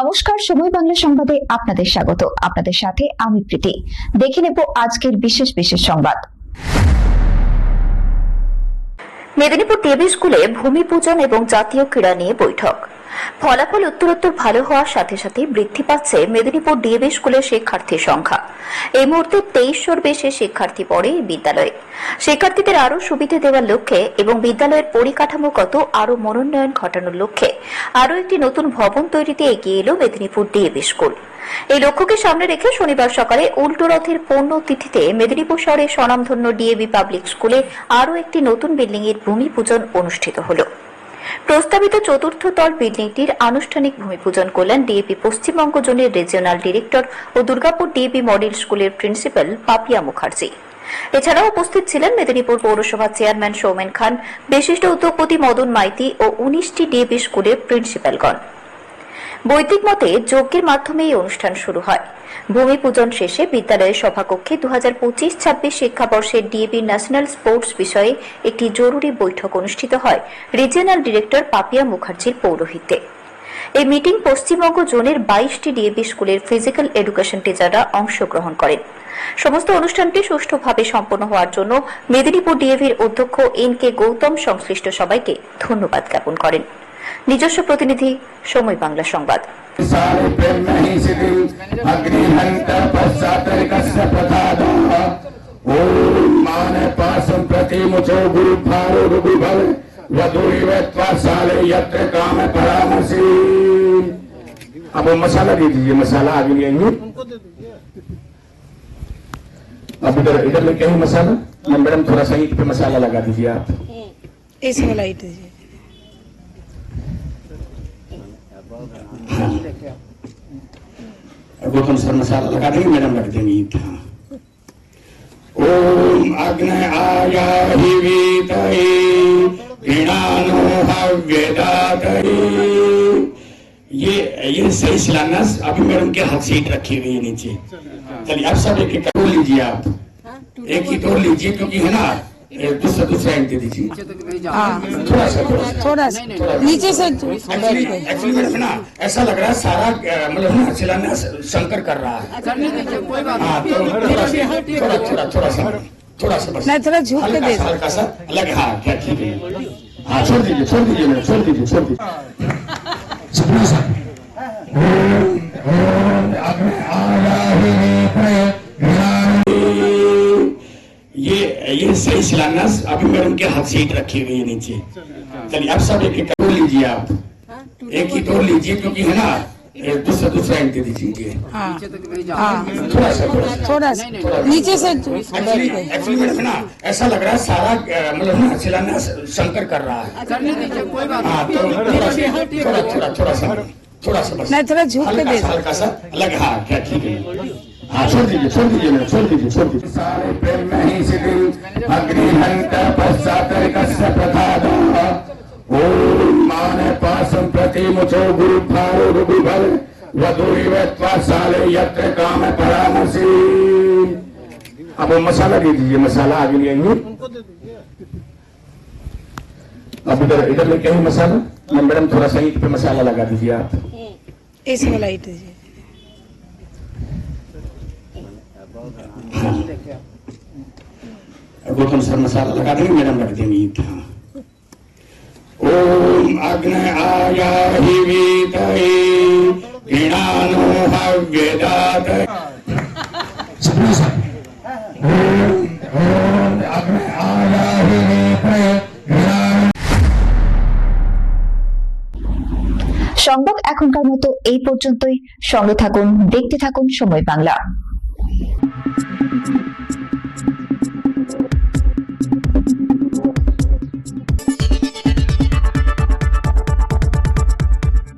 নমস্কার, সময় বাংলা সংবাদে আপনাদের স্বাগত। আপনাদের সাথে আমি প্রীতি। দেখে নেব আজকের বিশেষ সংবাদ। মেদিনীপুর ডিএভি স্কুলে ভূমি পূজন এবং জাতীয় ক্রীড়া নিয়ে বৈঠক। ফলাফল উত্তরোত্তর ভালো হওয়ার সাথে সাথে বৃদ্ধি পাচ্ছে মেদিনীপুর ডিএভি স্কুলের শিক্ষার্থীর সংখ্যা। এই মুহূর্তে 2300-র বেশি শিক্ষার্থী পড়ে এই বিদ্যালয়ে। শিক্ষার্থীদের আরও সুবিধা দেওয়ার লক্ষ্যে এবং বিদ্যালয়ের পরিকাঠামোগত আরও মনোন্নয়ন ঘটানোর লক্ষ্যে আরও একটি নতুন ভবন তৈরিতে এগিয়ে এলো মেদিনীপুর ডিএভি স্কুল। এই লক্ষ্যকে সামনে রেখে শনিবার সকালে উল্টো রথের পুণ্যতিথিতে মেদিনীপুর শহরের স্বনামধন্য ডিএভি পাবলিক স্কুলে আরও একটি নতুন বিল্ডিং এর ভূমি পূজন অনুষ্ঠিত হল। প্রস্তাবিত চতুর্থ তল বিল্ডিংটির আনুষ্ঠানিক ভূমি পূজন করলেন ডিএভি পশ্চিমবঙ্গ জোনের রিজিওনাল ডিরেক্টর ও দুর্গাপুর ডিএভি মডেল স্কুলের প্রিন্সিপাল পাপিয়া মুখার্জি। এছাড়াও উপস্থিত ছিলেন মেদিনীপুর পৌরসভা চেয়ারম্যান সৌমেন খান, বিশিষ্ট উদ্যোগপতি মদন মাইতি ও 19টি ডিএভি স্কুলের প্রিন্সিপালগণ। বৈদিক মতে যজ্ঞের মাধ্যমে এই অনুষ্ঠান শুরু হয়। ভূমি পূজন শেষে বিদ্যালয়ের সভাকক্ষে 2025-26 শিক্ষাবর্ষের ডিএভি ন্যাশনাল স্পোর্টস বিষয়ে একটি জরুরি বৈঠক অনুষ্ঠিত হয় রিজিওনাল ডিরেক্টর পাপিয়া মুখার্জির পৌরোহিত্যে। এই মিটিং পশ্চিমবঙ্গ জোনের 22টি ডিএভি স্কুলের ফিজিক্যাল এডুকেশন টিচাররা অংশগ্রহণ করেন। সমস্ত অনুষ্ঠানটি সুষ্ঠুভাবে সম্পন্ন হওয়ার জন্য মেদিনীপুর ডিএভির অধ্যক্ষ এন.কে. গৌতম সংশ্লিষ্ট সবাইকে ধন্যবাদ জ্ঞাপন করেন। নিজস্ব প্রতিনিধি, সময় বাংলা সংবাদ। अब वो मसाला दे दीजिए, मसाला आगे ले आइए। अब इधर इधर लेके आइए मसाला। मैडम थोड़ा सा ईट पे मसाला लगा दीजिए आप। इस वाला ईट दीजिए। गौतम सर मसाला लगा देंगे, मैडम रख देंगे ईट। ओम अग्ने आया हि वीतये गृणानो हव्यदातये। ये सही शिलान्यास अभी मैडम के हाथ से ईट रखी हुई है नीचे। चलिए आप सब एक एक तोड़ लीजिए, आप एक ही तोड़ लीजिए, क्योंकि है ना दूसरा इंच दे दीजिए। थोड़ा सा नीचे से। एक्चुअली मैडम ना ऐसा लग रहा है सारा मतलब ना शिलान्यास शंकर कर रहा है। हाँ, तो थोड़ा सा बस नहीं, थोड़ा झुक के दे, हल्का सा अलग। हाँ क्या, ठीक है। हाँ छोड़ दीजिए मैडम, छोड़ दीजिए। ये सही शिलान्यास अभी मैडम के हाथ से ईट रखी हुई है नीचे। चलिए आप सब एक एक तोड़ लीजिए, आप एक ही तोड़ लीजिए, क्योंकि है ना दूसरा इंच दे दीजिए। थोड़ा सा नीचे से। एक्चुअली मैडम ना ऐसा लग रहा है सारा मतलब ना शिलान्यास शंकर कर रहा है। हाँ, तो थोड़ा सा बस नहीं, थोड़ा झुक के दे, हल्का सा अलग। हाँ क्या, ठीक है। हाँ छोड़ दीजिए मैडम, छोड़ दीजिए। सारे प्रेम में ही शिथिल अग्निहंत पश्चातरिकस्य प्रसादः। ओम माने पासं प्रति मुचो गुरु भारो रुगुभल वधुरिव त्वासाले यत्र काम परामसी। अब वो मसाला दे दीजिए, मसाला आगे ले आइए। अब इधर लेके आइए मसाला। मैडम थोड़ा सा ईट पे मसाला लगा दीजिए, आप इस वाला ईट दीजिए। गौतम सर मसाला लगा देंगे, मैडम रख देंगे ईट। हाँ। ओम अग्ने आया हि वीतये गृणानो हव्यदातये। ओम अग्ने आया हि वीतये। সংবাদ এখনকার মতো এই পর্যন্তই। সঙ্গে থাকুন, দেখতে থাকুন সময় বাংলা।